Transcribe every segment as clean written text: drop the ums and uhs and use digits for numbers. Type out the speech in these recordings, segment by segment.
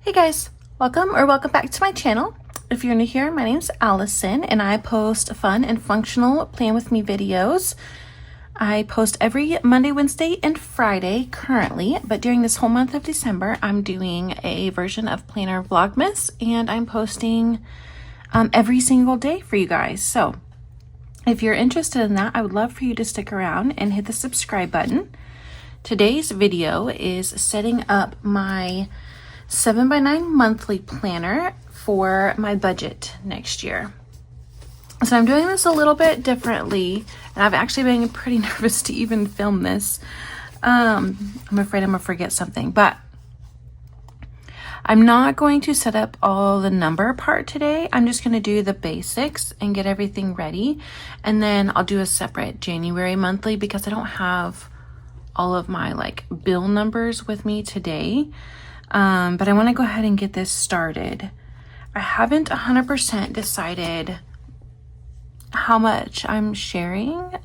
Hey guys, welcome back to my channel. If you're new here, my name's Allison and I post fun and functional plan with me videos. I post every Monday, Wednesday, and Friday currently, but during this whole month of December, I'm doing a version of Planner Vlogmas and I'm posting every single day for you guys. So if you're interested in that, I would love for you to stick around and hit the subscribe button. Today's video is setting up my 7x9 monthly planner for my budget next year. So I'm doing this a little bit differently, and I've actually been pretty nervous to even film this. I'm afraid I'm gonna forget something, but I'm not going to set up all the number part today. I'm just gonna do the basics and get everything ready, and then I'll do a separate January monthly because I don't have all of my bill numbers with me today. But I want to go ahead and get this started. I haven't 100% decided how much I'm sharing,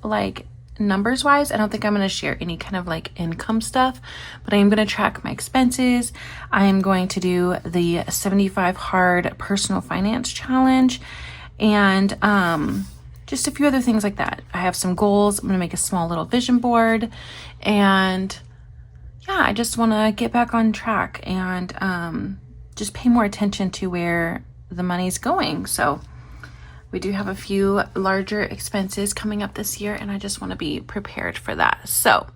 numbers wise. I don't think I'm going to share any kind of income stuff, but I am going to track my expenses. I am going to do the 75 hard personal finance challenge and just a few other things like that. I have some goals. I'm going to make a small little vision board, and yeah, I just want to get back on track and just pay more attention to where the money's going. So we do have a few larger expenses coming up this year, and I just want to be prepared for that. So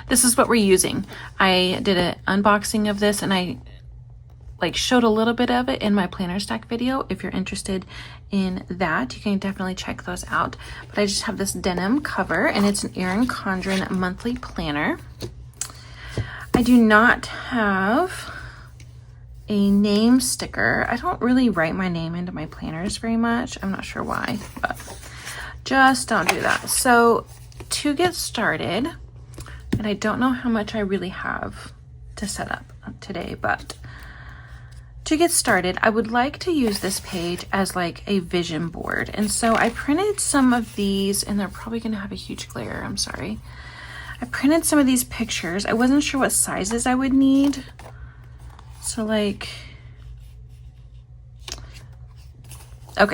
this is what we're using. I did an unboxing of this, and I showed a little bit of it in my planner stack video. If you're interested in that, you can definitely check those out. But I just have this denim cover, and it's an Erin Condren Monthly Planner. I do not have a name sticker. I don't really write my name into my planners very much. I'm not sure why, but just don't do that. So to get started, and I don't know how much I really have to set up today, but to get started, I would like to use this page as a vision board. And so I printed some of these, and they're probably going to have a huge glare. I'm sorry. I printed some of these pictures. I wasn't sure what sizes I would need. So okay,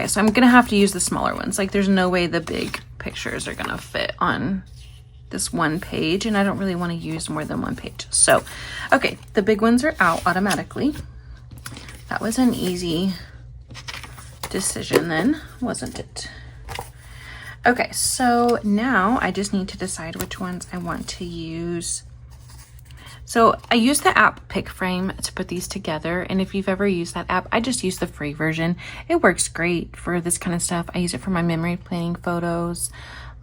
so I'm going to have to use the smaller ones. There's no way the big pictures are going to fit on this one page, and I don't really want to use more than one page. So, okay, the big ones are out automatically. That was an easy decision then, wasn't it? Okay, so now I just need to decide which ones I want to use. So I use the app PickFrame to put these together, and if you've ever used that app, I just use the free version. It works great for this kind of stuff. I use it for my memory planning photos,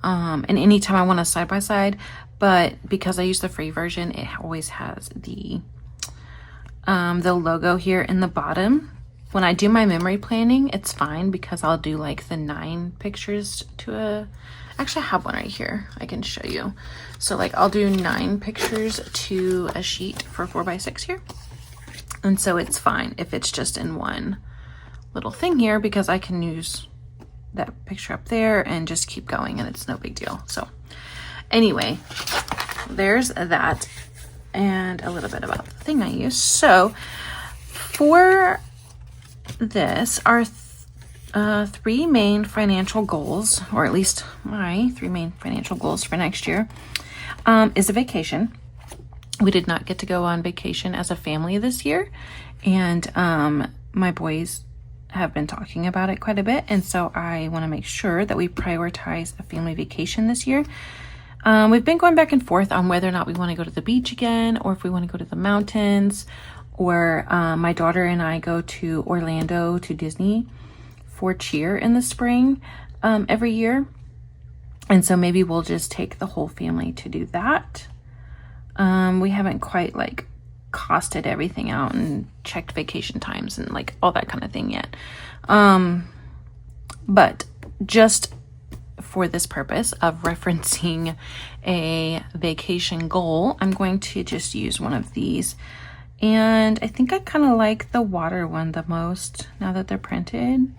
and anytime I want a side-by-side, but because I use the free version, it always has the logo here in the bottom. When I do my memory planning, it's fine because I'll do the 9 pictures to actually I have one right here I can show you. So I'll do 9 pictures to a sheet for 4x6 here. And so it's fine if it's just in one little thing here because I can use that picture up there and just keep going, and it's no big deal. So anyway, there's that. And a little bit about the thing I use. So for this, our 3 main financial goals, or at least my 3 main financial goals for next year, is a vacation. We did not get to go on vacation as a family this year, and my boys have been talking about it quite a bit, and so I want to make sure that we prioritize a family vacation this year. We've been going back and forth on whether or not we want to go to the beach again, or if we want to go to the mountains, or my daughter and I go to Orlando to Disney for cheer in the spring every year. And so maybe we'll just take the whole family to do that. We haven't quite costed everything out and checked vacation times and all that kind of thing yet. But just for this purpose of referencing a vacation goal, I'm going to just use one of these. And I think I kind of like the water one the most now that they're printed.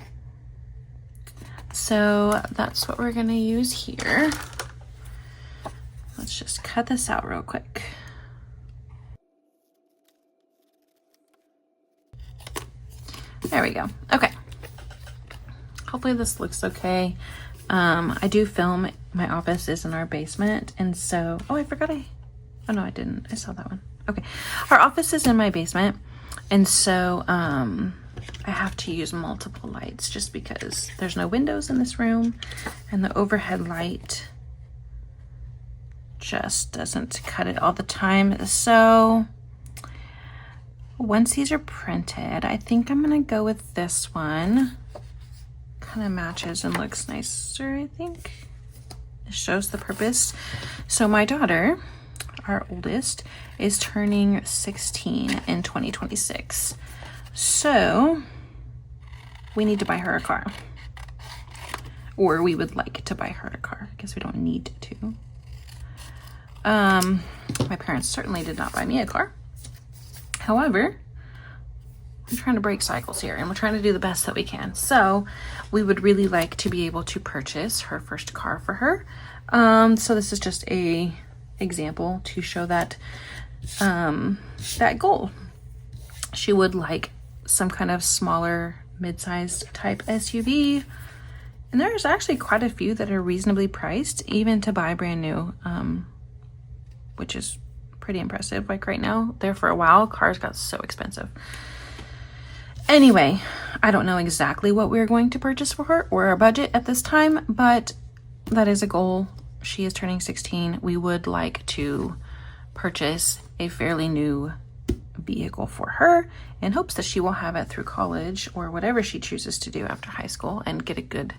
So that's what we're going to use here. Let's just cut this out real quick. There we go. Okay. Hopefully this looks okay. I do film. My office is in our basement. And so, oh, no, I didn't. I saw that one. Okay. Our office is in my basement. And so, I have to use multiple lights just because there's no windows in this room and the overhead light just doesn't cut it all the time. So once these are printed, I think I'm gonna go with this one. Kind of matches and looks nicer, I think. It shows the purpose. So my daughter, our oldest, is turning 16 in 2026. So we need to buy her a car. Or we would like to buy her a car because we don't need to. My parents certainly did not buy me a car. However, I'm trying to break cycles here and we're trying to do the best that we can. So we would really like to be able to purchase her first car for her. So this is just a example to show that that goal. She would like some kind of smaller mid-sized type SUV. And there's actually quite a few that are reasonably priced, even to buy brand new, which is pretty impressive. Like right now, there for a while, cars got so expensive. Anyway, I don't know exactly what we're going to purchase for her or our budget at this time, but that is a goal. She is turning 16. We would like to purchase a fairly new vehicle for her in hopes that she will have it through college or whatever she chooses to do after high school and get a good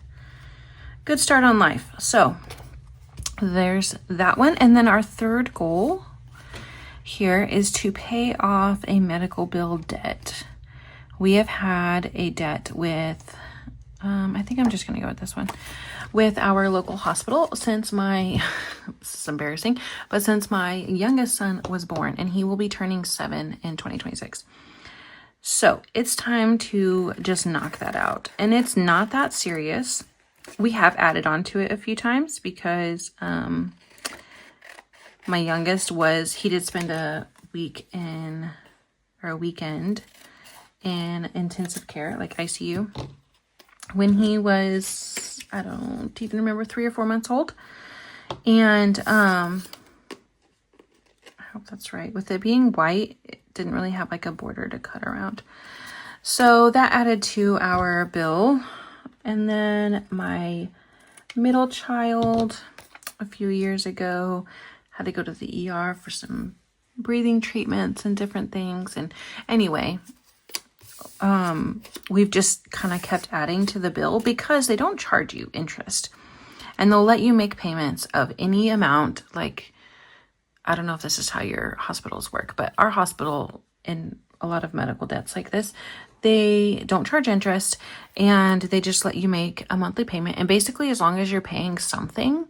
start on life. So there's that one. And then our third goal here is to pay off a medical bill debt. We have had a debt with, I think I'm just going to go with this one, with our local hospital since this is embarrassing, but since my youngest son was born, and he will be turning 7 in 2026. So it's time to just knock that out. And it's not that serious. We have added on to it a few times because my youngest he did spend a weekend in intensive care, like ICU, when he was, I don't even remember, 3 or 4 months old. And I hope that's right. With it being white, it didn't really have like a border to cut around. So that added to our bill. And then my middle child, a few years ago, had to go to the ER for some breathing treatments and different things. And anyway, we've just kind of kept adding to the bill because they don't charge you interest. And they'll let you make payments of any amount. Like, I don't know if this is how your hospitals work, but our hospital, in a lot of medical debts like this, they don't charge interest and they just let you make a monthly payment. And basically, as long as you're paying something,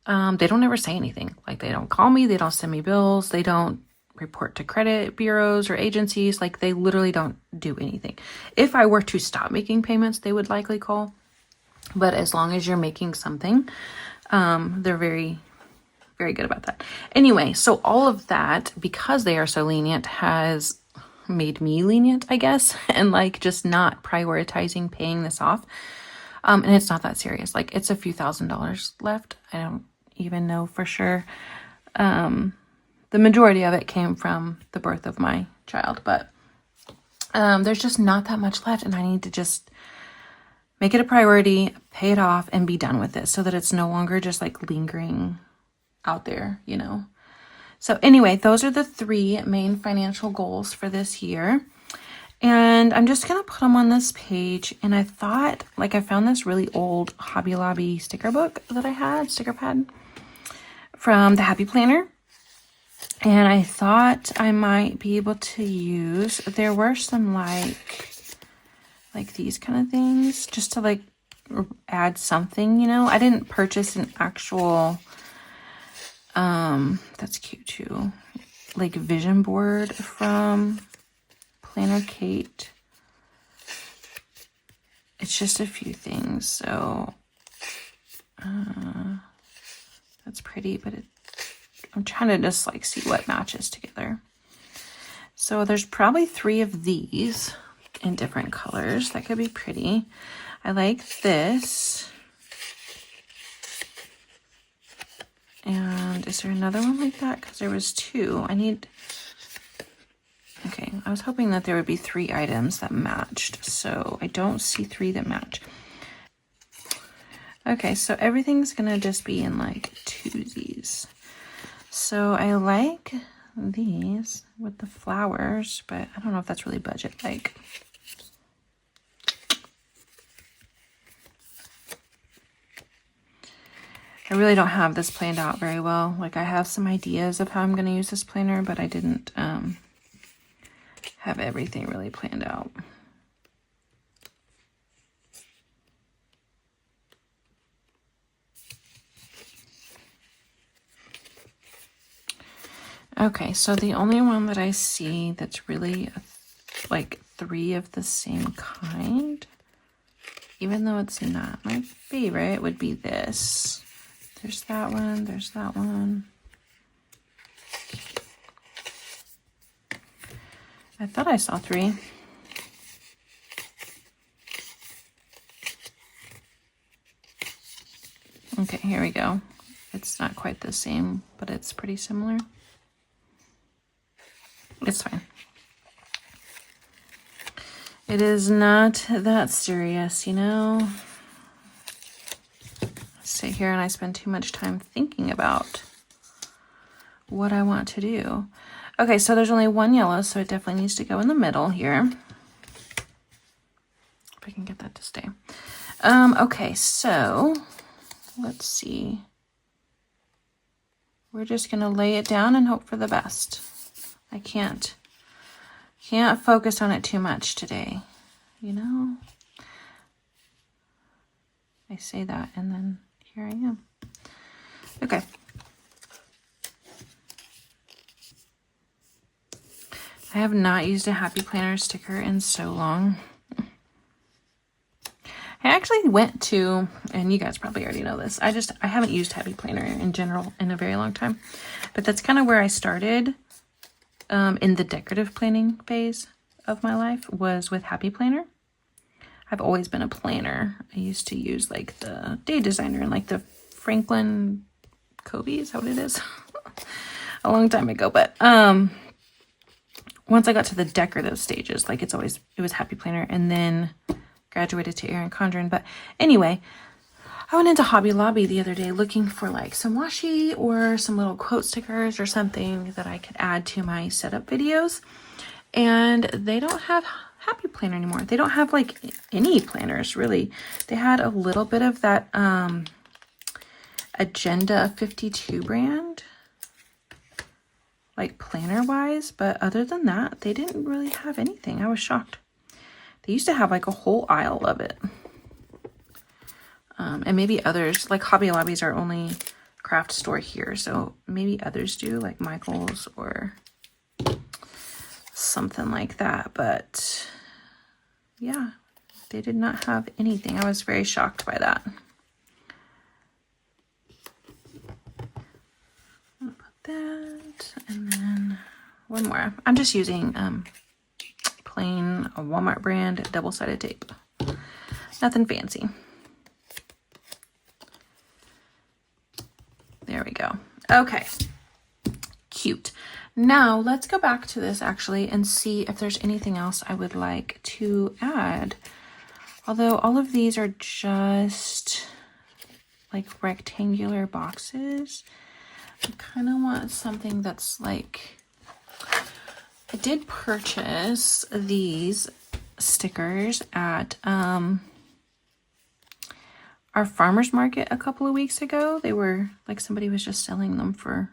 they don't ever say anything. Like, they don't call me, they don't send me bills, they don't report to credit bureaus or agencies. Like, they literally don't do anything. If I were to stop making payments, they would likely call. But as long as you're making something, they're very, very good about that. Anyway, so all of that, because they are so lenient, has made me lenient, I guess, and like just not prioritizing paying this off. And it's not that serious. Like, it's a few $1,000s left. I don't even know for sure. The majority of it came from the birth of my child, but there's just not that much left, and I need to just make it a priority, pay it off, and be done with it so that it's no longer just like lingering out there, you know. So anyway, those are the 3 main financial goals for this year. And I'm just going to put them on this page. And I thought, like, I found this really old Hobby Lobby sticker book that I had, sticker pad, from the Happy Planner. And I thought I might be able to use, there were some like these kind of things just to like add something, you know. I didn't purchase an actual, that's cute too, like vision board from Planner Kate. It's just a few things, so that's pretty, but I'm trying to just like see what matches together. So there's probably 3 of these, in different colors. That could be pretty. I like this. And is there another one like that? Because there was two. Okay, I was hoping that there would be 3 items that matched. So I don't see 3 that match. Okay, so everything's gonna just be in like twosies. So I like these with the flowers, but I don't know if that's really budget like. I really don't have this planned out very well. Like I have some ideas of how I'm going to use this planner, but I didn't have everything really planned out. Okay, so the only one that I see that's really like 3 of the same kind, even though it's not my favorite, would be this. There's that one, there's that one. I thought I saw 3. Okay, here we go. It's not quite the same, but it's pretty similar. It's fine. It is not that serious, you know? I sit here and I spend too much time thinking about what I want to do. Okay, so there's only 1 yellow, so it definitely needs to go in the middle here. If I can get that to stay. Okay, so let's see. We're just gonna lay it down and hope for the best. I can't focus on it too much today, you know? I say that and then here I am. Okay. I have not used a Happy Planner sticker in so long. I actually went to, and you guys probably already know this, I haven't used Happy Planner in general in a very long time, but that's kind of where I started in the decorative planning phase of my life, was with Happy Planner. I've always been a planner. I used to use like the Day Designer and like the Franklin Covey, is that what it is? A long time ago, but once I got to the decorative stages, like it was Happy Planner, and then graduated to Erin Condren. But anyway, I went into Hobby Lobby the other day looking for like some washi or some little quote stickers or something that I could add to my setup videos. And they don't have Happy Planner anymore. They don't have like any planners really. They had a little bit of that Agenda 52 brand, like planner wise, but other than that, they didn't really have anything. I was shocked. They used to have like a whole aisle of it. And maybe others, like Hobby Lobby's our only craft store here, so maybe others do, like Michael's or something like that. But yeah, they did not have anything. I was very shocked by that. I'll put that, and then one more. I'm just using plain Walmart brand double-sided tape. Nothing fancy. There we go. Okay, cute. Now let's go back to this actually and see if there's anything else I would like to add. Although all of these are just like rectangular boxes, I kind of want something that's like, I did purchase these stickers at our farmer's market a couple of weeks ago. They were like, somebody was just selling them for,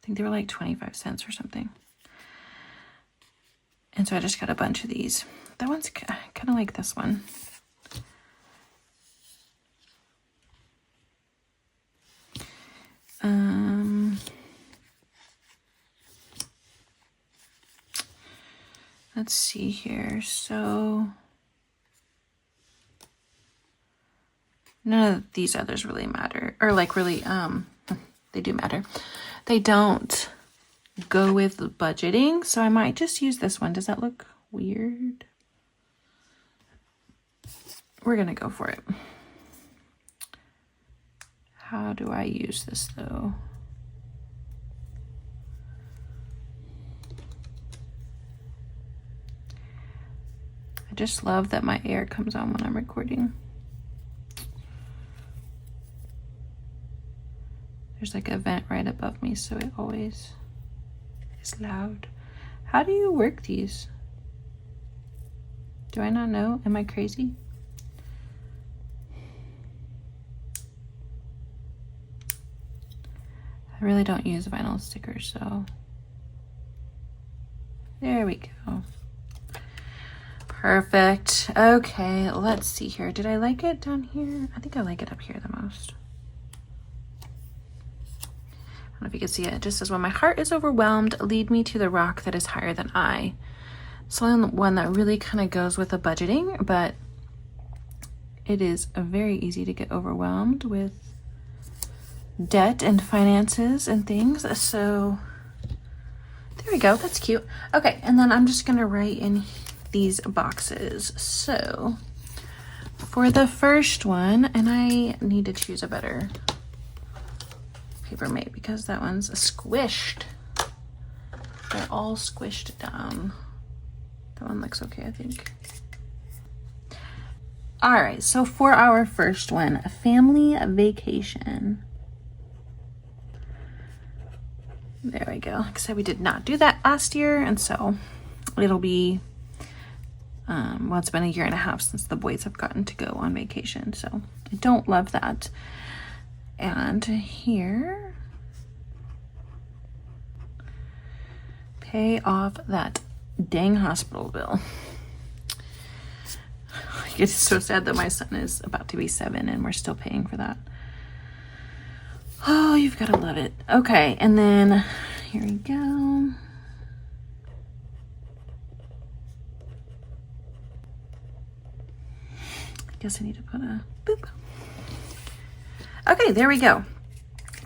I think they were like 25 cents or something. And so I just got a bunch of these. That one's kind of like this one. Let's see here. So none of these others really matter, or like really, they do matter. They don't go with budgeting, so I might just use this one. Does that look weird. We're gonna go for it. How do I use this though? I just love that my air comes on when I'm recording. There's like a vent right above me, so it always is loud. How do you work these? Do I not know? Am I crazy? I really don't use vinyl stickers, so there we go. Perfect. Okay, let's see here. Did I like it down here? I think I like it up here the most. I don't know if you can see it. It just says, when my heart is overwhelmed, lead me to the rock that is higher than I. It's the only one that really kind of goes with the budgeting, but it is very easy to get overwhelmed with debt and finances and things. So there we go. That's cute. Okay, and then I'm just gonna write in these boxes. So for the first one, and I need to choose a better paper mate because that one's squished. They're all squished down. That one looks okay, I think. All right, so for our first one, a family vacation. There we go. Like I said, we did not do that last year, and so it'll be, well, it's been a year and a half since the boys have gotten to go on vacation, so I don't love that. And here, pay off that dang hospital bill. It's so sad that my son is about to be 7 and we're still paying for that. Oh, you've got to love it. Okay, and then here we go. I guess I need to put a boop. Okay, there we go.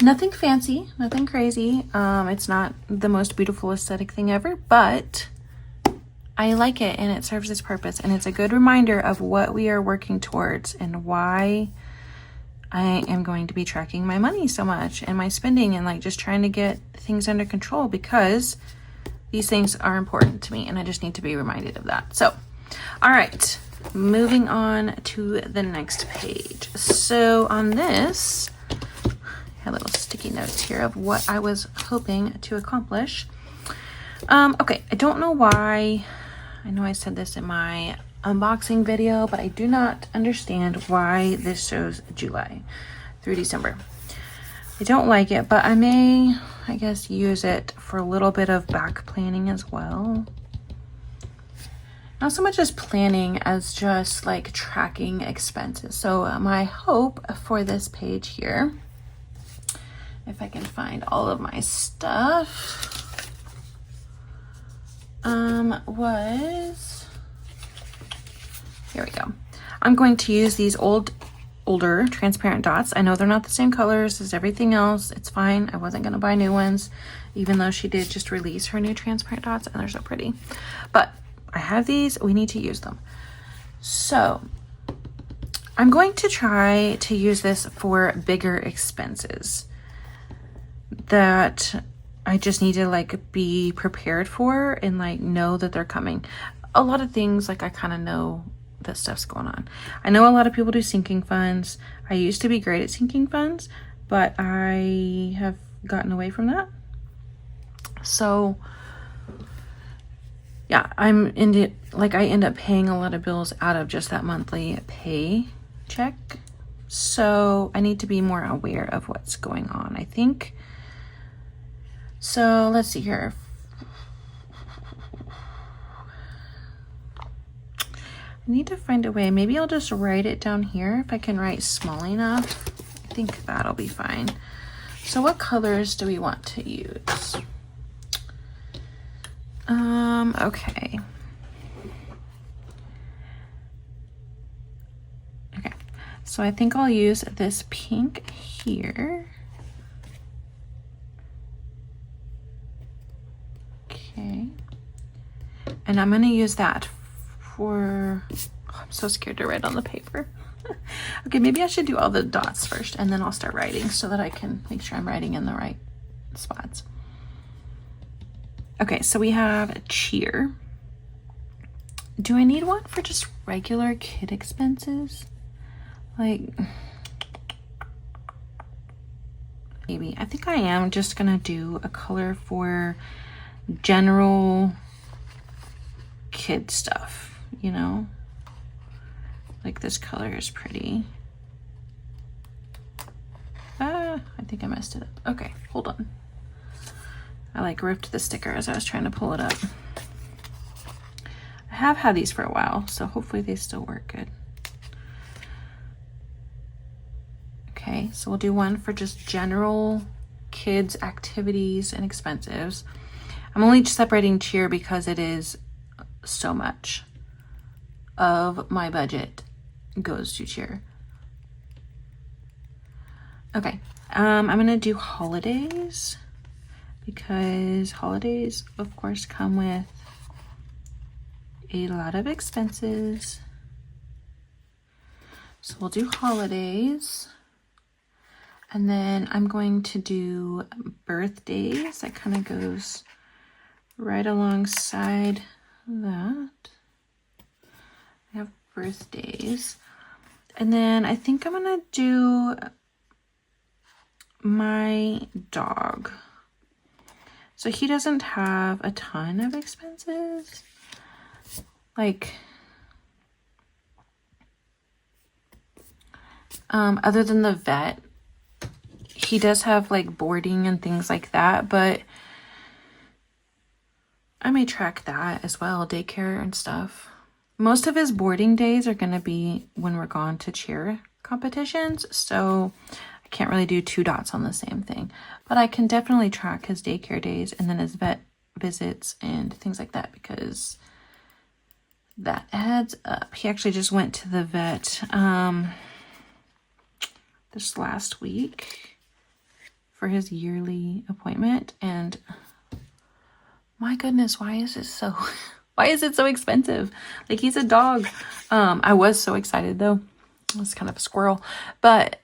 Nothing fancy, nothing crazy. It's not the most beautiful aesthetic thing ever, but I like it and it serves its purpose, and it's a good reminder of what we are working towards and why I am going to be tracking my money so much and my spending and like just trying to get things under control, because these things are important to me and I just need to be reminded of that. So, all right, moving on to the next page. So on this, I had little sticky notes here of what I was hoping to accomplish. Okay, I don't know why. I know I said this in my unboxing video, but I do not understand why this shows July through December. I don't like it, but I may, I guess, use it for a little bit of back planning as well. Not so much as planning as just like tracking expenses. So my hope for this page here, if I can find all of my stuff, was, here we go. I'm going to use these older transparent dots. I know they're not the same colors as everything else. It's fine. I wasn't going to buy new ones, even though she did just release her new transparent dots and they're so pretty. But I have these. We need to use them. So I'm going to try to use this for bigger expenses that I just need to like be prepared for and like know that they're coming. A lot of things, like I kind of know that stuff's going on. I know a lot of people do sinking funds. I used to be great at sinking funds, but I have gotten away from that. So yeah, I'm into, like, I end up paying a lot of bills out of just that monthly pay check. So I need to be more aware of what's going on, I think. So let's see here. I need to find a way. Maybe I'll just write it down here if I can write small enough. I think that'll be fine. So what colors do we want to use? Okay. Okay, so I think I'll use this pink here. Okay. And I'm going to use that for, oh, I'm so scared to write on the paper. Okay, maybe I should do all the dots first and then I'll start writing so that I can make sure I'm writing in the right spots. Okay, so we have cheer. Do I need one for just regular kid expenses? Like, maybe. I think I am just gonna do a color for general kid stuff, you know? Like this color is pretty. I think I messed it up. Okay, hold on. I like ripped the sticker as I was trying to pull it up. I have had these for a while, so hopefully they still work good. Okay, so we'll do one for just general kids activities and expenses. I'm only separating cheer because it is so much of my budget goes to cheer. Okay, I'm gonna do holidays because holidays of course come with a lot of expenses. So we'll do holidays. And then I'm going to do birthdays. That kind of goes right alongside that. I have birthdays. And then I think I'm gonna do my dog. So he doesn't have a ton of expenses. Like, other than the vet, he does have like boarding and things like that, but I may track that as well, daycare and stuff. Most of his boarding days are going to be when we're gone to cheer competitions, so I can't really do two dots on the same thing. But I can definitely track his daycare days and then his vet visits and things like that because that adds up. He actually just went to the vet this last week for his yearly appointment, and my goodness, why is it so expensive? Like, he's a dog. I was so excited though. I was kind of a squirrel. But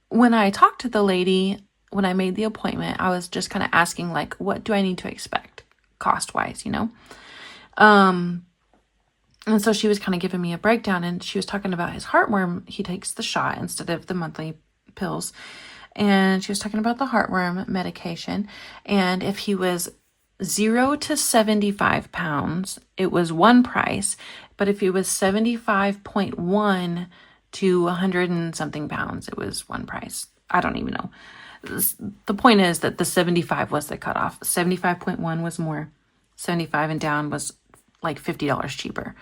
when I talked to the lady, when I made the appointment, I was just kind of asking, like, what do I need to expect cost wise, you know? And so she was kind of giving me a breakdown, and she was talking about his heartworm. He takes the shot instead of the monthly pills. And she was talking about the heartworm medication. And if he was 0 to 75 pounds, it was one price. But if he was 75.1 to 100 and something pounds, it was one price. I don't even know. The point is that the 75 was the cutoff. 75.1 was more. 75 and down was like $50 cheaper.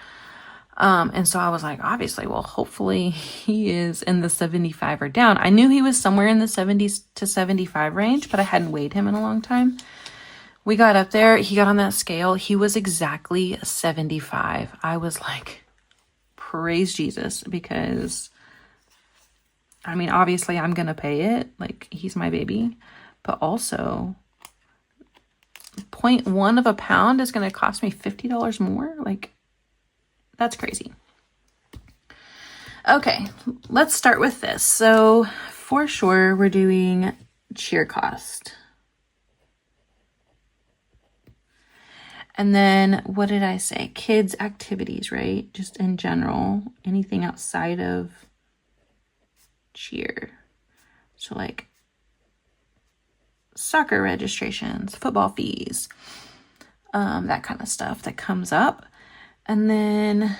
And so I was like, obviously, well, hopefully he is in the 75 or down. I knew he was somewhere in the 70s to 75 range, but I hadn't weighed him in a long time. We got up there, he got on that scale. He was exactly 75. I was like, praise Jesus, because I mean, obviously I'm going to pay it. Like, he's my baby, but also 0.1 of a pound is going to cost me $50 more. Like, that's crazy. Okay, let's start with this. So for sure, we're doing cheer cost. And then what did I say? Kids activities, right? Just in general, anything outside of cheer. So like soccer registrations, football fees, that kind of stuff that comes up. And then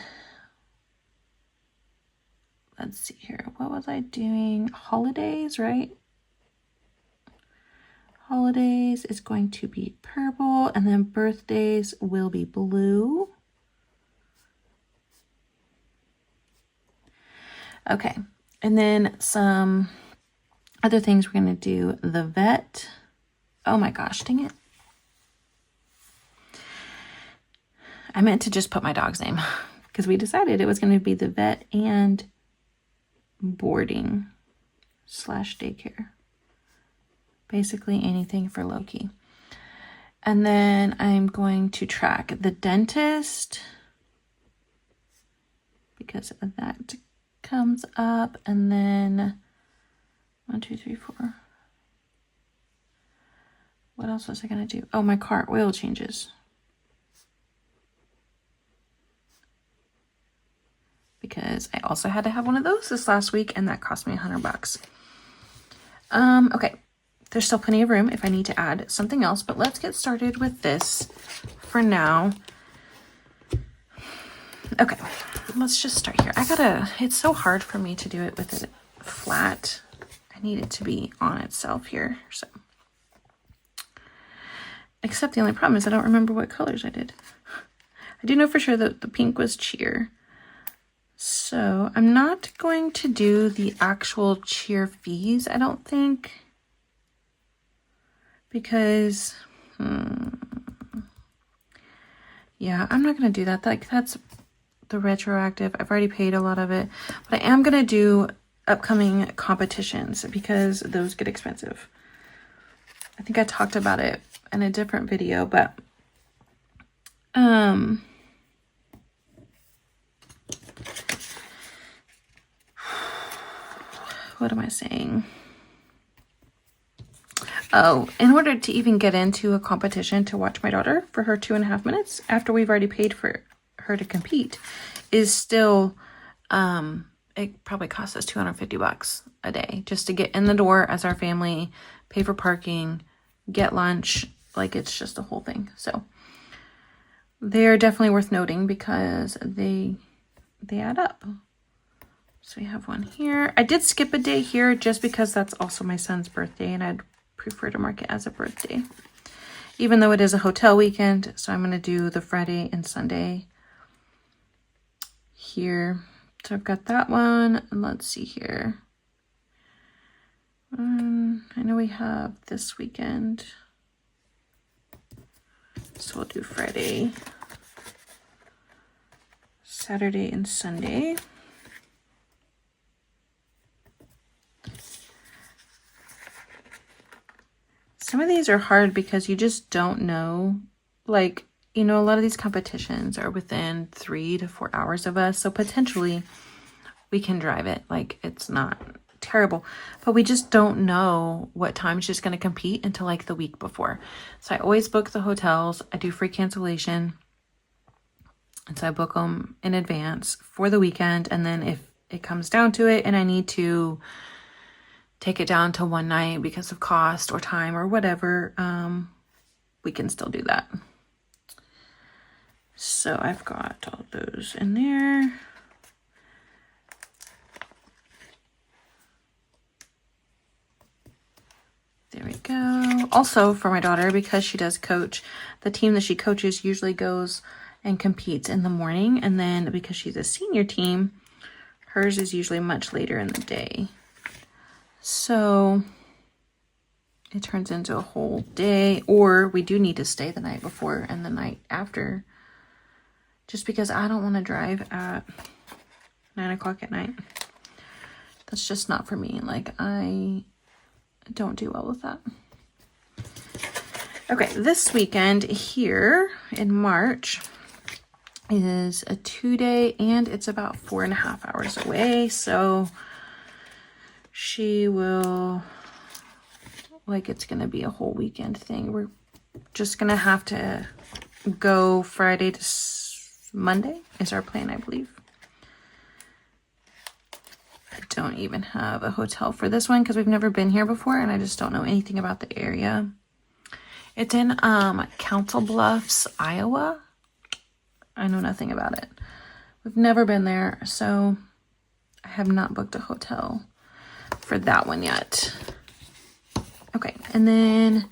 let's see here. What was I doing? Holidays, right? Holidays is going to be purple, and then birthdays will be blue. Okay, and then some other things we're going to do. The vet. Oh my gosh, dang it. I meant to just put my dog's name because we decided it was going to be the vet and boarding / daycare. Basically anything for Loki. And then I'm going to track the dentist because that comes up. And then 1, 2, 3, 4. What else was I going to do? Oh, my car oil changes. Because I also had to have one of those this last week, and that cost me $100. Okay, there's still plenty of room if I need to add something else, but let's get started with this for now. Okay, let's just start here. It's so hard for me to do it with it flat. I need it to be on itself here, so. Except the only problem is I don't remember what colors I did. I do know for sure that the pink was cheer. So I'm not going to do the actual cheer fees, I don't think. Because, yeah, I'm not going to do that. That's the retroactive. I've already paid a lot of it. But I am going to do upcoming competitions because those get expensive. I think I talked about it in a different video, but what am I saying? Oh, in order to even get into a competition to watch my daughter for her 2.5 minutes after we've already paid for her to compete is still, it probably costs us $250 a day just to get in the door as our family, pay for parking, get lunch. Like, it's just a whole thing. So they're definitely worth noting because they add up. So we have one here. I did skip a day here just because that's also my son's birthday, and I'd prefer to mark it as a birthday, even though it is a hotel weekend. So I'm going to do the Friday and Sunday here. So I've got that one, and let's see here. I know we have this weekend, so we'll do Friday, Saturday, and Sunday. Some of these are hard because you just don't know. Like, you know, a lot of these competitions are within 3 to 4 hours of us. So potentially we can drive it. Like, it's not terrible. But we just don't know what time she's going to compete until like the week before. So I always book the hotels. I do free cancellation. And so I book them in advance for the weekend. And then if it comes down to it and I need to take it down to one night because of cost or time or whatever, we can still do that. So I've got all those in there. There we go. Also for my daughter, because she does coach, the team that she coaches usually goes and competes in the morning. And then because she's a senior team, hers is usually much later in the day. So it turns into a whole day, or we do need to stay the night before and the night after, just because I don't want to drive at 9 o'clock at night. That's just not for me. Like, I don't do well with that. Okay, this weekend here in March is a 2-day, and it's about 4.5 hours away. So she will, like, it's going to be a whole weekend thing. We're just going to have to go Friday to Monday is our plan, I believe. I don't even have a hotel for this one because we've never been here before, and I just don't know anything about the area. It's in Council Bluffs, Iowa. I know nothing about it. We've never been there, so I have not booked a hotel for that one yet. Okay, and then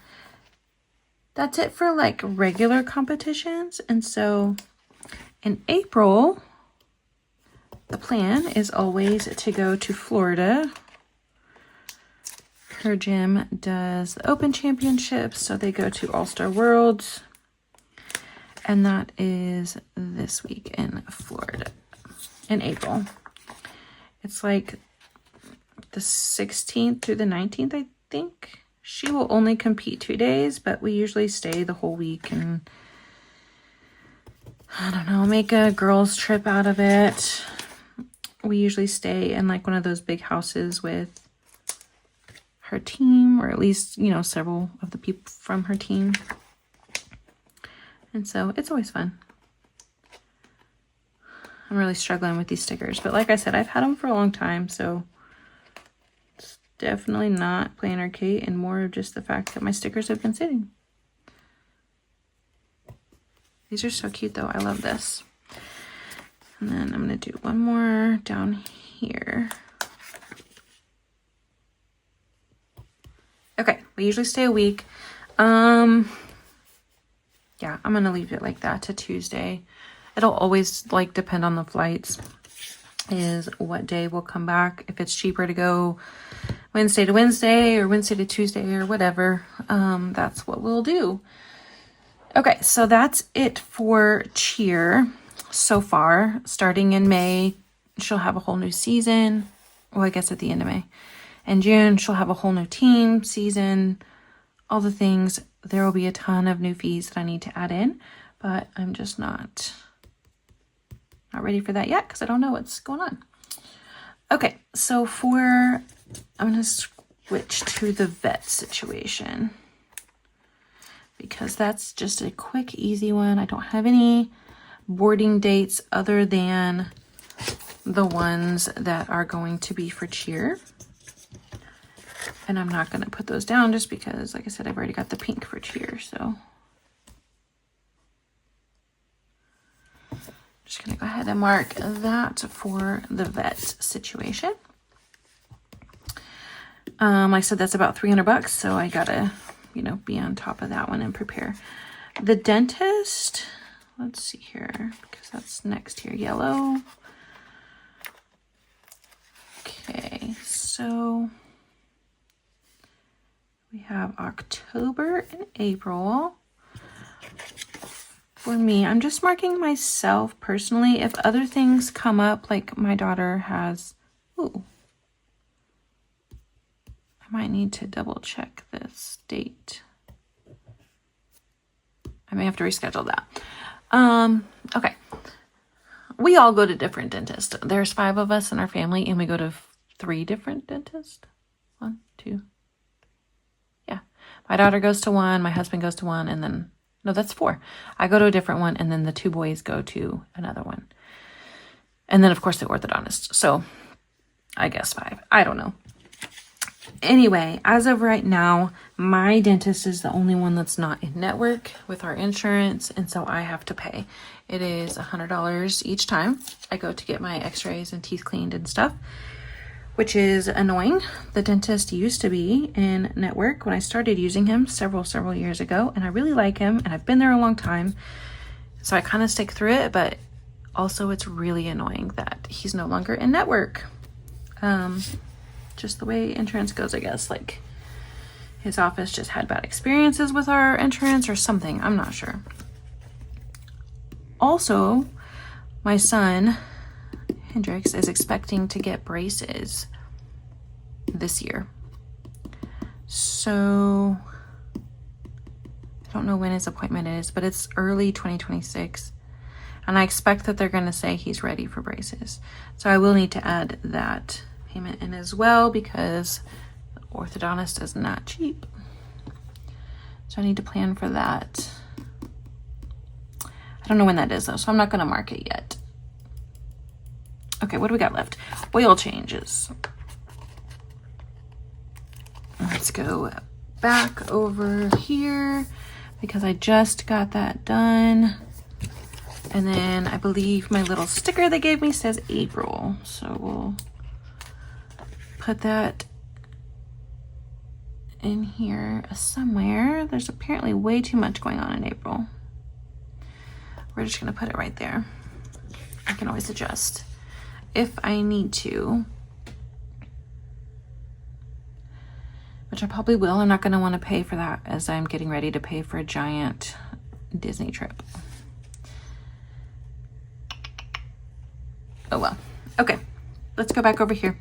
that's it for like regular competitions. And so in April, the plan is always to go to Florida. Her gym does the Open Championships, so they go to All-Star Worlds. And that is this week in Florida in April. It's like the 16th through the 19th, I think. She will only compete 2 days, but we usually stay the whole week and, I don't know, make a girls trip out of it. We usually stay in like one of those big houses with her team, or at least, you know, several of the people from her team. And so it's always fun. I'm really struggling with these stickers, but like I said, I've had them for a long time, so it's definitely not Planner Kate, and more of just the fact that my stickers have been sitting. These are so cute though. I love this. And then I'm going to do one more down here. Okay, we usually stay a week. Yeah, I'm going to leave it like that to Tuesday. It'll always like depend on the flights, is what day we'll come back. If it's cheaper to go Wednesday to Wednesday or Wednesday to Tuesday or whatever, that's what we'll do. Okay, so that's it for cheer so far. Starting in May, she'll have a whole new season. Well, I guess at the end of May. In June, she'll have a whole new team, season, all the things. There will be a ton of new fees that I need to add in, but I'm just not ready for that yet because I don't know what's going on. Okay, so I'm going to switch to the vet situation because that's just a quick, easy one. I don't have any boarding dates other than the ones that are going to be for cheer. And I'm not going to put those down just because, like I said, I've already got the pink for cheer. So I'm just going to go ahead and mark that for the vet situation. Like I said, that's about $300. So I got to, you know, be on top of that one and prepare. The dentist, let's see here, because that's next here, yellow. Okay, so we have October and April. For me, I'm just marking myself personally. If other things come up, like my daughter has, ooh, I might need to double check this date. I may have to reschedule that. Okay. We all go to different dentists. There's 5 of us in our family, and we go to 3 different dentists. 1, 2. Yeah. My daughter goes to one, my husband goes to one, and then, no, that's 4. I go to a different one, and then the 2 boys go to another one. And then, of course, the orthodontist. So, I guess 5. I don't know. Anyway, as of right now, my dentist is the only one that's not in network with our insurance, and so I have to pay. It is $100 each time I go to get my x-rays and teeth cleaned and stuff, which is annoying. The dentist used to be in network when I started using him several years ago, and I really like him, and I've been there a long time, so I kind of stick through it, but also it's really annoying that he's no longer in network. Just the way insurance goes, I guess. Like, his office just had bad experiences with our insurance or something. I'm not sure. Also, my son, Hendrix, is expecting to get braces this year. So, I don't know when his appointment is, but it's early 2026. And I expect that they're going to say he's ready for braces. So I will need to add that payment in as well because the orthodontist is not cheap. So I need to plan for that. I don't know when that is though, so I'm not going to mark it yet. Okay, what do we got left? Oil changes. Let's go back over here because I just got that done. And then I believe my little sticker they gave me says April. So we'll put that in here somewhere. There's apparently way too much going on in April. We're just going to put it right there. I can always adjust if I need to, which I probably will. I'm not going to want to pay for that as I'm getting ready to pay for a giant Disney trip. Oh well. Okay, let's go back over here.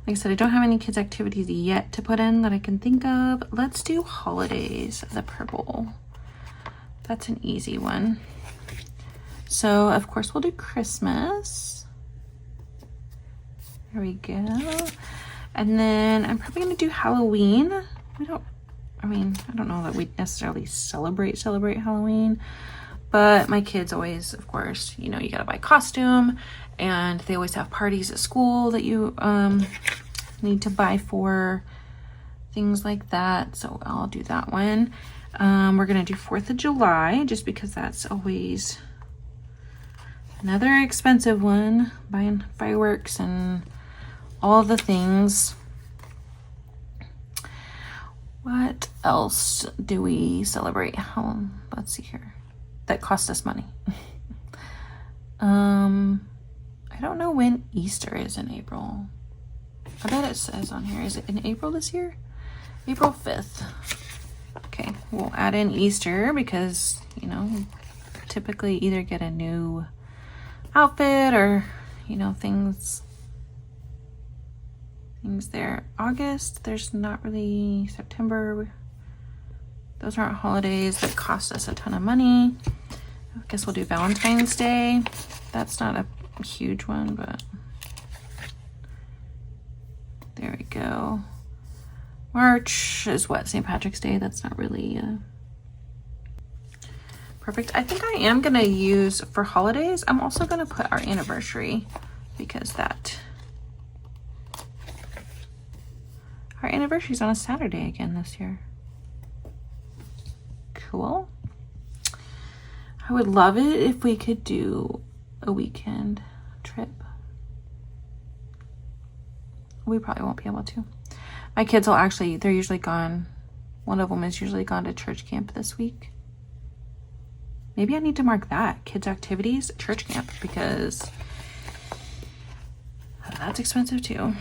Like I said, I don't have any kids' activities yet to put in that I can think of. Let's do holidays, the purple. That's an easy one. So, of course, we'll do Christmas. There we go. And then I'm probably going to do Halloween. I don't know that we necessarily celebrate Halloween, but my kids always, of course, you know, you got to buy costume, and they always have parties at school that you need to buy for, things like that. So I'll do that one. We're going to do 4th of July just because that's always another expensive one, buying fireworks and all the things. What else do we celebrate? Let's see here. That cost us money. I don't know when Easter is in April. I bet it says on here. Is it in April this year? April 5th. Okay, we'll add in Easter because, you know, typically either get a new outfit or, you know, things there. August, there's not really. September, those aren't holidays that cost us a ton of money. I guess we'll do Valentine's Day. That's not a huge one, but there we go. March is what? St. Patrick's Day. That's not really perfect. I think I am gonna use, for holidays, I'm also gonna put our anniversary, because our anniversary is on a Saturday again this year. Cool. I would love it if we could do a weekend trip. We probably won't be able to. My kids will actually, they're usually gone. One of them is usually gone to church camp this week. Maybe I need to mark that, kids' activities, church camp, because that's expensive too.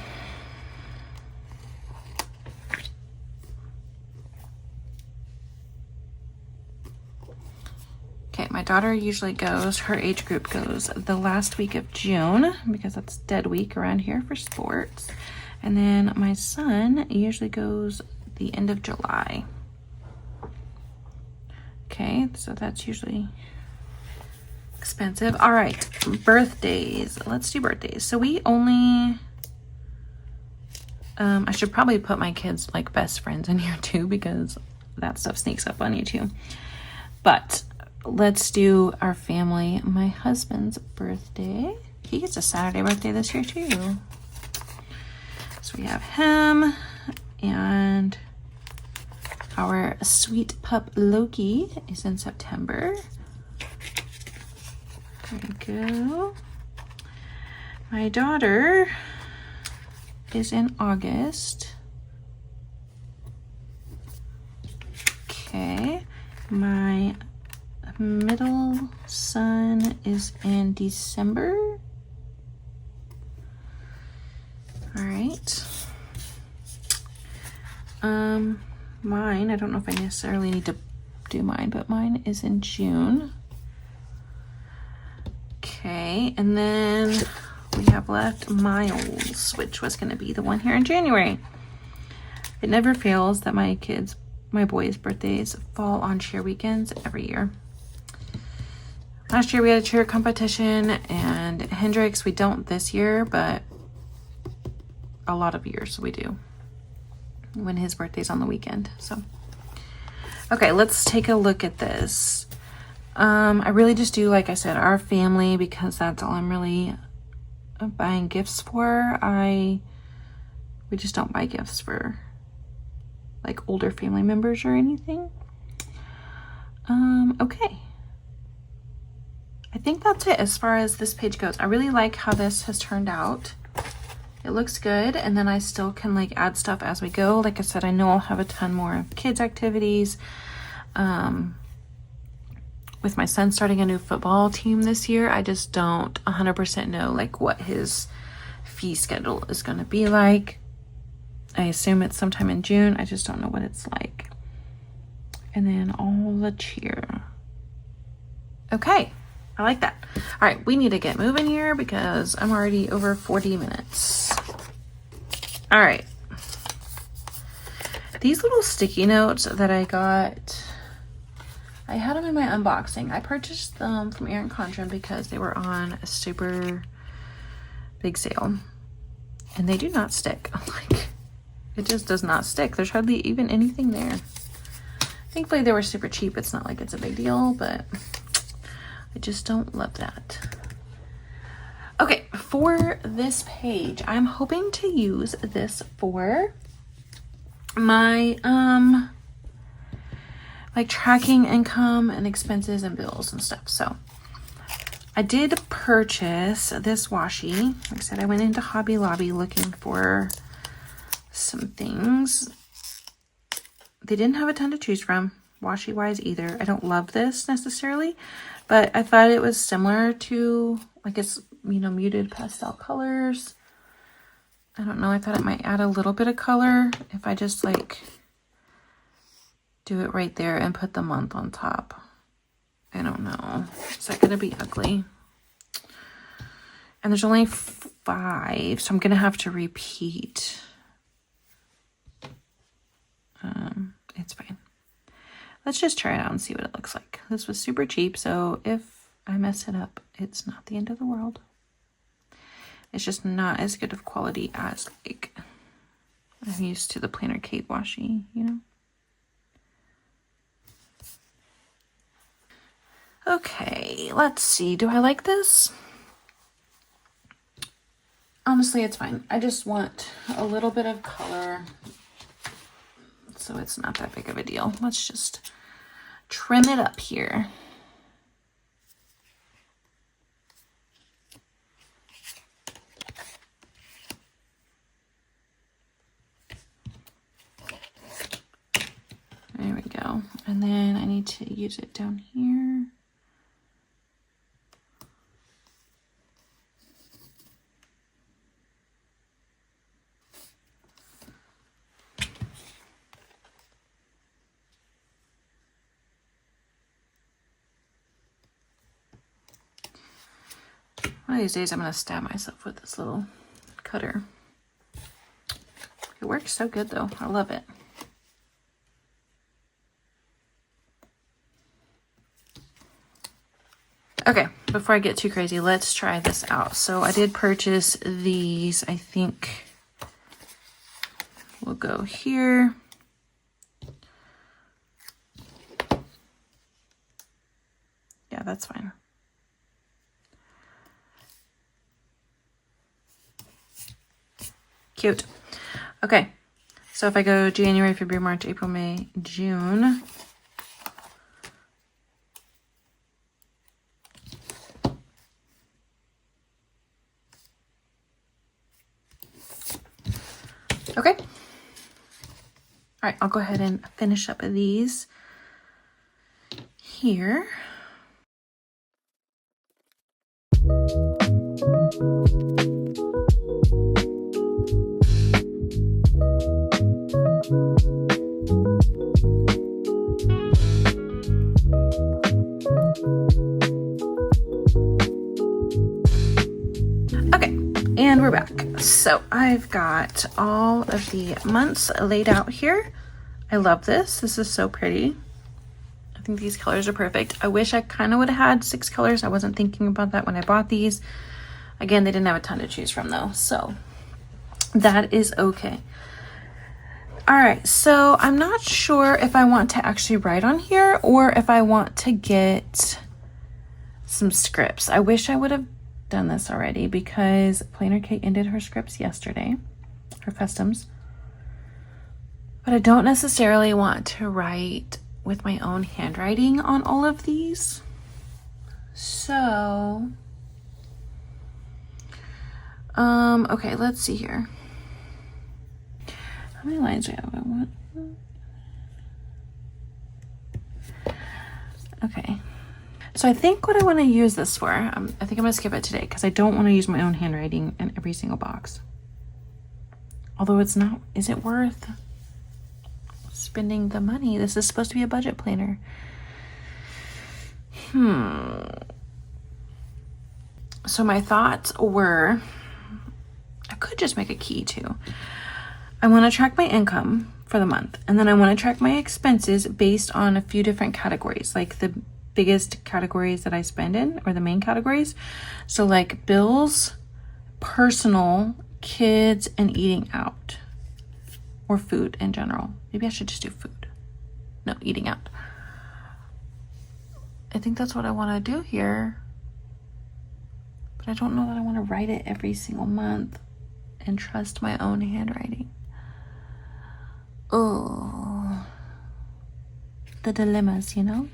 Okay, my daughter usually goes, her age group goes the last week of June because that's dead week around here for sports. And then my son usually goes the end of July. Okay, so that's usually expensive. All right, birthdays. Let's do birthdays. So we only, I should probably put my kids' like best friends in here too, because that stuff sneaks up on you too. But let's do our family. My husband's birthday. He gets a Saturday birthday this year too. So we have him, and our sweet pup Loki is in September. There we go. My daughter is in August. Okay. My middle son is in December. All right. Mine, I don't know if I necessarily need to do mine, but mine is in June. Okay, and then we have left Miles, which was going to be the one here in January. It never fails that my boys' birthdays fall on cheer weekends every year. Last year we had a cheer competition, and Hendrix, we don't this year, but a lot of years we do when his birthday's on the weekend. So okay, let's take a look at this. I really just do, like I said, our family, because that's all I'm really buying gifts for. We just don't buy gifts for like older family members or anything. Okay, I think that's it as far as this page goes. I really like how this has turned out. It looks good, and then I still can like add stuff as we go. Like I said, I know I'll have a ton more kids activities. With my son starting a new football team this year, I just don't 100% know like what his fee schedule is going to be like. I assume it's sometime in June. I just don't know what it's like. And then all the cheer. Okay, I like that. All right, we need to get moving here because I'm already over 40 minutes. All right. These little sticky notes that I got, I had them in my unboxing. I purchased them from Erin Condren because they were on a super big sale. And they do not stick. Like, it just does not stick. There's hardly even anything there. Thankfully, they were super cheap. It's not like it's a big deal, but I just don't love that. Okay, for this page, I'm hoping to use this for my like tracking income and expenses and bills and stuff. So I did purchase this washi. Like I said, I went into Hobby Lobby looking for some things. They didn't have a ton to choose from washi wise either. I don't love this necessarily, but I thought it was similar to, like, it's, you know, muted pastel colors. I don't know, I thought it might add a little bit of color if I just like do it right there and put the month on top. I don't know. Is that gonna be ugly? And there's only 5, so I'm gonna have to repeat. It's fine. Let's just try it out and see what it looks like. This was super cheap, so if I mess it up, it's not the end of the world. It's just not as good of quality as, like, I'm used to the Planner Kate washi, you know? Okay, let's see. Do I like this? Honestly, it's fine. I just want a little bit of color, so it's not that big of a deal. Let's just trim it up here. There we go. And then I need to use it down here. One of these days I'm going to stab myself with this little cutter. It works so good though. I love it. Okay, before I get too crazy, let's try this out. So I did purchase these. I think we'll go here. Yeah, that's fine. Cute. Okay, so if I go January, February, March, April, May, June. Okay. All right, I'll go ahead and finish up these here. Okay, and we're back. So I've got all of the months laid out here. I love this. This is so pretty. I think these colors are perfect. I wish I kind of would have had 6 colors. I wasn't thinking about that when I bought these. Again, they didn't have a ton to choose from though, so that is okay. All right, so I'm not sure if I want to actually write on here or if I want to get some scripts. I wish I would have done this already because Planner Kate ended her scripts yesterday, her customs. But I don't necessarily want to write with my own handwriting on all of these. So, okay, let's see here. How many lines do I have? Okay. So I think what I want to use this for, I think I'm going to skip it today because I don't want to use my own handwriting in every single box. Although it's not, is it worth spending the money? This is supposed to be a budget planner. So my thoughts were, I could just make a key too. I want to track my income for the month, and then I want to track my expenses based on a few different categories, like the biggest categories that I spend in, or the main categories. So like bills, personal, kids, and eating out, or food in general. Maybe I should just do food. No, eating out. I think that's what I want to do here, but I don't know that I want to write it every single month and trust my own handwriting. Oh, the dilemmas, you know?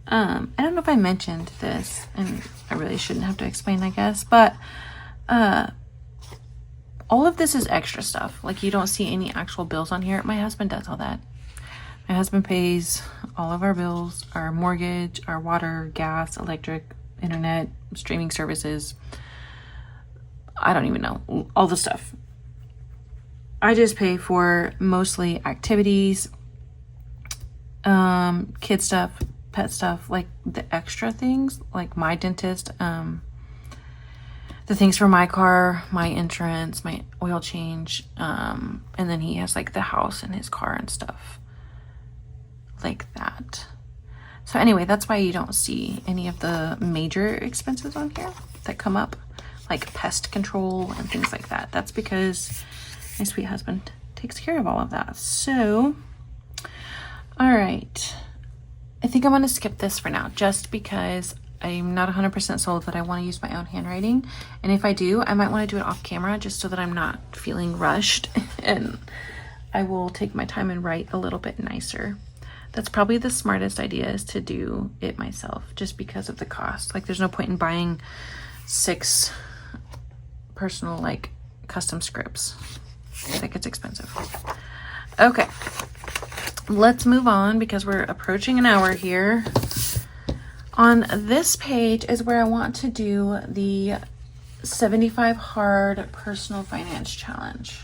I don't know if I mentioned this, and I really shouldn't have to explain, I guess, but all of this is extra stuff. Like, you don't see any actual bills on here. My husband does all that. My husband pays all of our bills, our mortgage, our water, gas, electric, internet, streaming services. I don't even know, all the stuff. I just pay for mostly activities, kid stuff, pet stuff, like the extra things, like my dentist, the things for my car, my insurance, my oil change, and then he has like the house and his car and stuff like that. So anyway, that's why you don't see any of the major expenses on here that come up, like pest control and things like that. That's because my sweet husband takes care of all of that. So, all right. I think I'm going to skip this for now, just because I'm not 100% sold that I want to use my own handwriting. And if I do, I might want to do it off camera, just so that I'm not feeling rushed, and I will take my time and write a little bit nicer. That's probably the smartest idea, is to do it myself, just because of the cost. Like, there's no point in buying 6 personal, like, custom scripts. That gets expensive. Okay. Let's move on, because we're approaching an hour here. On this page is where I want to do the 75 Hard Personal Finance Challenge.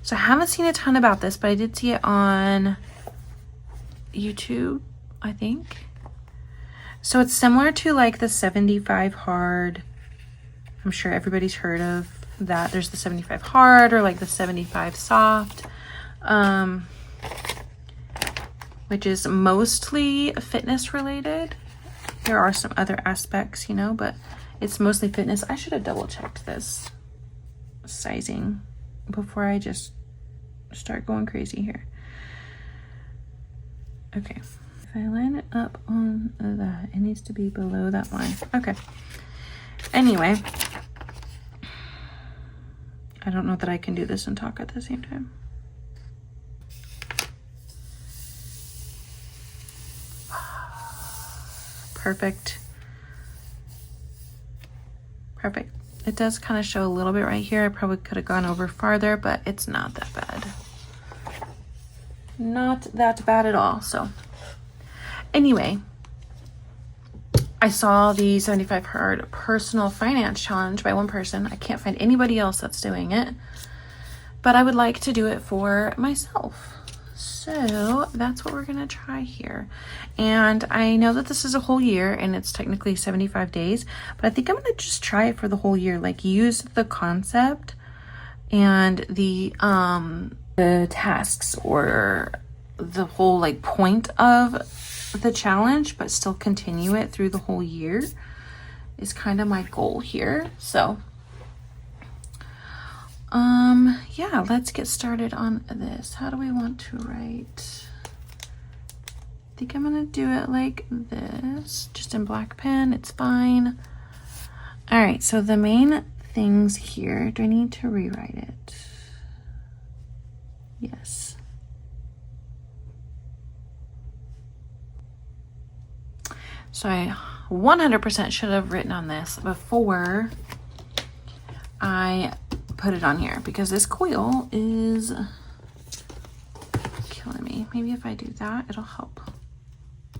So I haven't seen a ton about this, but I did see it on YouTube, I think. So it's similar to like the 75 Hard. I'm sure everybody's heard of that. There's the 75 Hard, or like the 75 Soft. Which is mostly fitness related. There are some other aspects, you know, but it's mostly fitness. I should have double checked this sizing before I just start going crazy here. Okay, if I line it up on that, it needs to be below that line. Okay. Anyway, I don't know that I can do this and talk at the same time. Perfect. Perfect. It does kind of show a little bit right here. I probably could have gone over farther, but it's not that bad. Not that bad at all. So anyway, I saw the 75 Hard Personal Finance Challenge by one person. I can't find anybody else that's doing it, but I would like to do it for myself. So that's what we're going to try here. And I know that this is a whole year, and it's technically 75 days, but I think I'm going to just try it for the whole year. Like, use the concept and the tasks, or the whole like point of the challenge, but still continue it through the whole year is kind of my goal here. So yeah, let's get started on this. How do we want to write? I think I'm gonna do it like this, just in black pen. It's fine. All right, so the main things here, do I need to rewrite it? Yes. So I 100% should have written on this before I put it on here, because this coil is killing me. Maybe if I do that, it'll help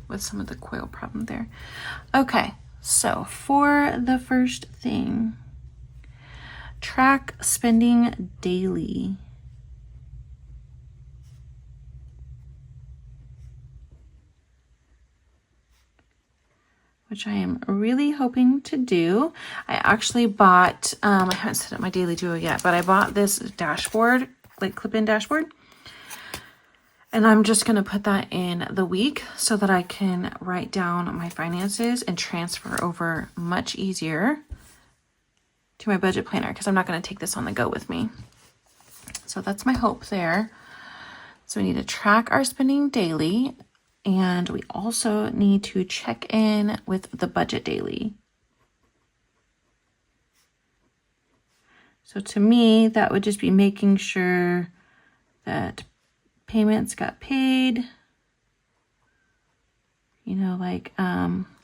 with some of the coil problem there. Okay, so for the first thing, track spending daily. which I am really hoping to do. I actually bought, I haven't set up my daily duo yet, but I bought this dashboard, like clip-in dashboard. And I'm just going to put that in the week so that I can write down my finances and transfer over much easier to my budget planner, because I'm not going to take this on the go with me. So that's my hope there. So we need to track our spending daily, and we also need to check in with the budget daily. So to me, that would just be making sure that payments got paid, you know, like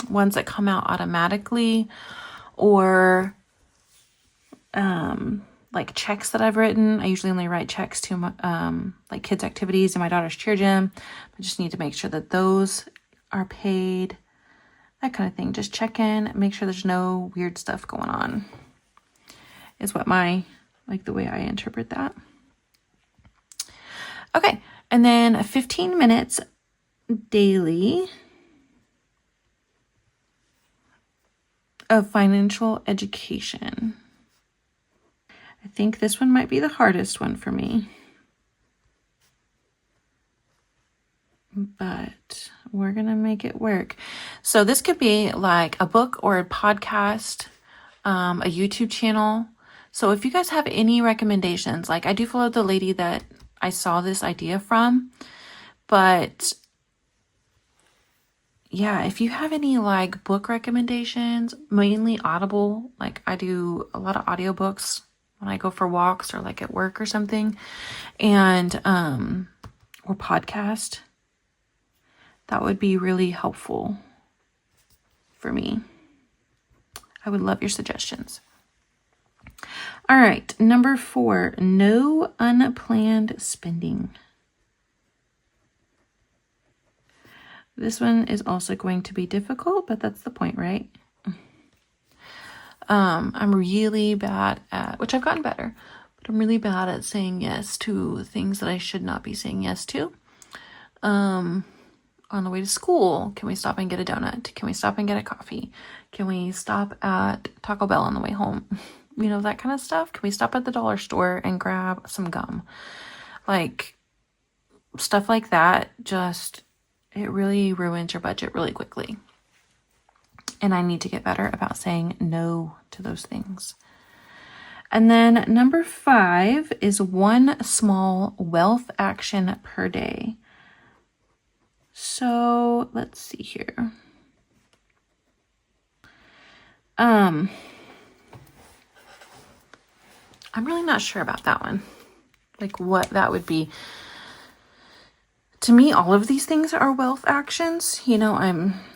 ones that come out automatically, or like checks that I've written. I usually only write checks to my, like kids' activities and my daughter's cheer gym. I just need to make sure that those are paid, that kind of thing. Just check in, make sure there's no weird stuff going on, is what like the way I interpret that. Okay, and then 15 minutes daily of financial education. I think this one might be the hardest one for me, but we're going to make it work. So this could be like a book or a podcast, a YouTube channel. So if you guys have any recommendations, like I do follow the lady that I saw this idea from, but yeah, if you have any like book recommendations, mainly Audible, like I do a lot of audiobooks when I go for walks or like at work or something, and or podcast, that would be really helpful for me. I would love your suggestions. All right, number 4, no unplanned spending. This one is also going to be difficult, but that's the point, right? I'm really bad at, which I've gotten better, but I'm really bad at saying yes to things that I should not be saying yes to. On the way to school, can we stop and get a donut? Can we stop and get a coffee? Can we stop at Taco Bell on the way home? You know, that kind of stuff. Can we stop at the dollar store and grab some gum? Like, stuff like that, just, it really ruins your budget really quickly. And I need to get better about saying no to those things. And then number 5 is one small wealth action per day. So let's see here. I'm really not sure about that one. Like what that would be. To me, all of these things are wealth actions. You know,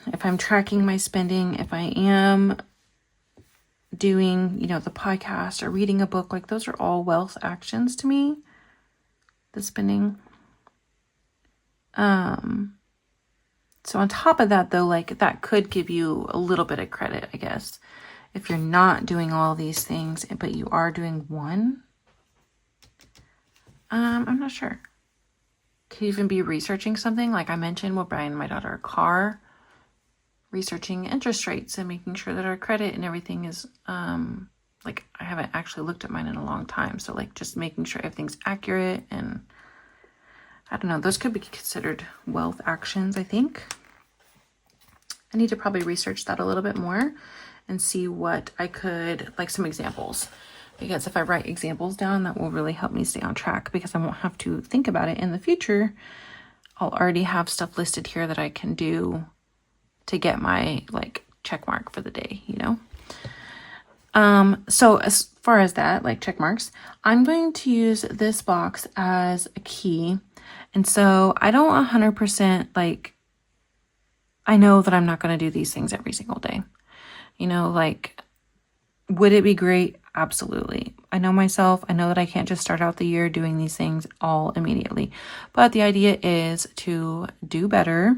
if I'm tracking my spending, if I am doing, you know, the podcast or reading a book, like those are all wealth actions to me, the spending. So on top of that though, like that could give you a little bit of credit, I guess, if you're not doing all these things, but you are doing one. I'm not sure. Could even be researching something, like I mentioned, we're buying my daughter a car, researching interest rates and making sure that our credit and everything is, like I haven't actually looked at mine in a long time. So like just making sure everything's accurate, and I don't know, those could be considered wealth actions, I think. I need to probably research that a little bit more and see what I could, like some examples. Because if I write examples down, that will really help me stay on track, because I won't have to think about it in the future. I'll already have stuff listed here that I can do to get my like check mark for the day, you know? So as far as that, like check marks, I'm going to use this box as a key. And so I don't 100% like, I know that I'm not going to do these things every single day. You know, like, would it be great? Absolutely. I know myself. I know that I can't just start out the year doing these things all immediately. But the idea is to do better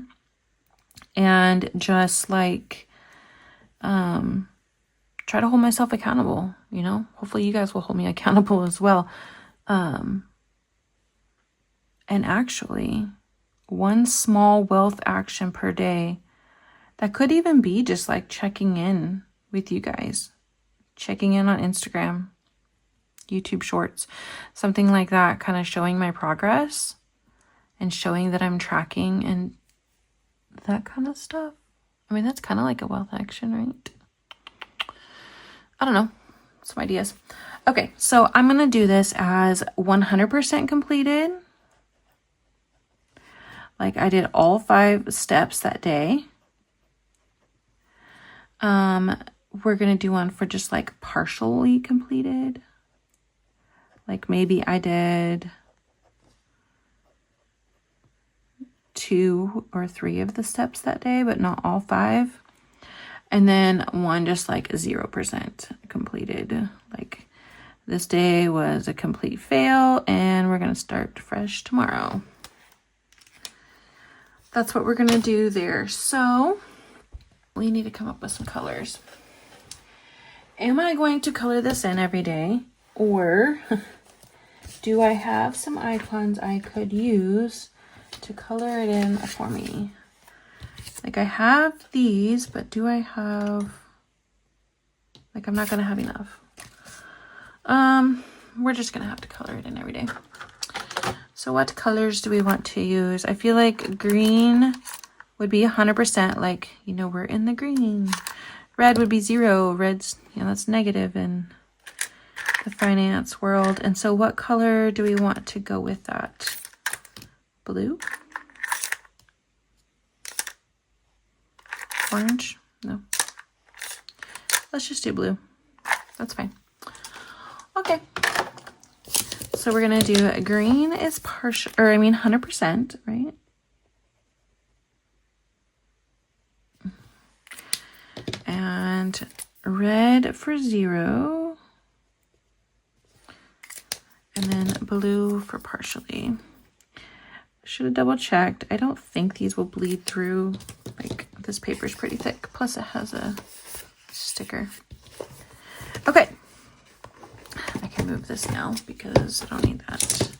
and just like try to hold myself accountable, you know? Hopefully you guys will hold me accountable as well. And actually, one small wealth action per day That could even be just like checking in with you guys, checking in on Instagram, YouTube Shorts, something like that, kind of showing my progress and showing that I'm tracking and that kind of stuff. I mean, that's kind of like a wealth action, right? I don't know. Some ideas. Okay, so I'm going to do this as 100% completed. Like I did all 5 steps that day. We're going to do one for just like partially completed. Like maybe I did 2 or 3 of the steps that day, but not all 5. And then one just like 0% completed. Like this day was a complete fail and we're going to start fresh tomorrow. That's what we're going to do there. So we need to come up with some colors. Am I going to color this in every day? Or do I have some icons I could use to color it in for me? Like I have these, but do I have, like I'm not going to have enough. We're just going to have to color it in every day. So what colors do we want to use? I feel like green would be 100%, like, you know, we're in the green. Red would be 0. Red's, you know, that's negative in the finance world. And so what color do we want to go with that? Blue? Orange? No. Let's just do blue. That's fine. Okay. So we're going to do green is partial, or I mean 100%, right? And red for 0. And then blue for partially. Should have double checked. I don't think these will bleed through. Like this paper is pretty thick. Plus it has a sticker. Okay. I can move this now because I don't need that.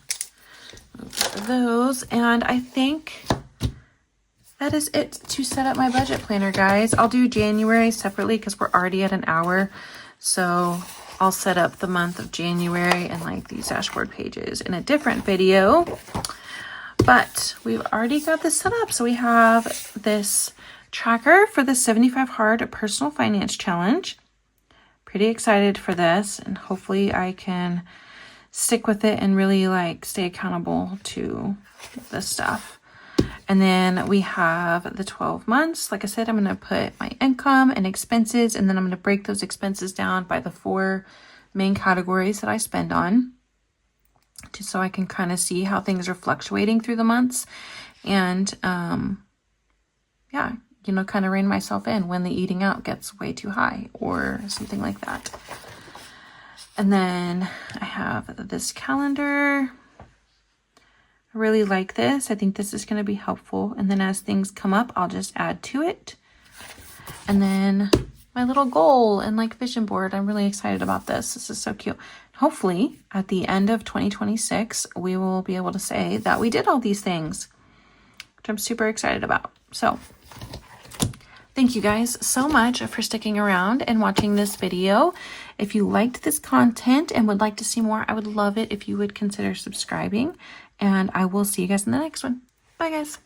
Move those. And I think that is it to set up my budget planner, guys. I'll do January separately because we're already at an hour. So I'll set up the month of January and like these dashboard pages in a different video. But we've already got this set up. So we have this tracker for the 75 Hard Personal Finance Challenge. Pretty excited for this, and hopefully I can stick with it and really like stay accountable to this stuff. And then we have the 12 months. Like I said, I'm going to put my income and expenses, and then I'm going to break those expenses down by the 4 main categories that I spend on, just so I can kind of see how things are fluctuating through the months. And yeah, you know, kind of rein myself in when the eating out gets way too high or something like that. And then I have this calendar. I really like this. I think this is going to be helpful. And then as things come up, I'll just add to it. And then my little goal and like vision board. I'm really excited about this. This is so cute. Hopefully at the end of 2026, we will be able to say that we did all these things, which I'm super excited about. So thank you guys so much for sticking around and watching this video. If you liked this content and would like to see more, I would love it if you would consider subscribing. And I will see you guys in the next one. Bye, guys.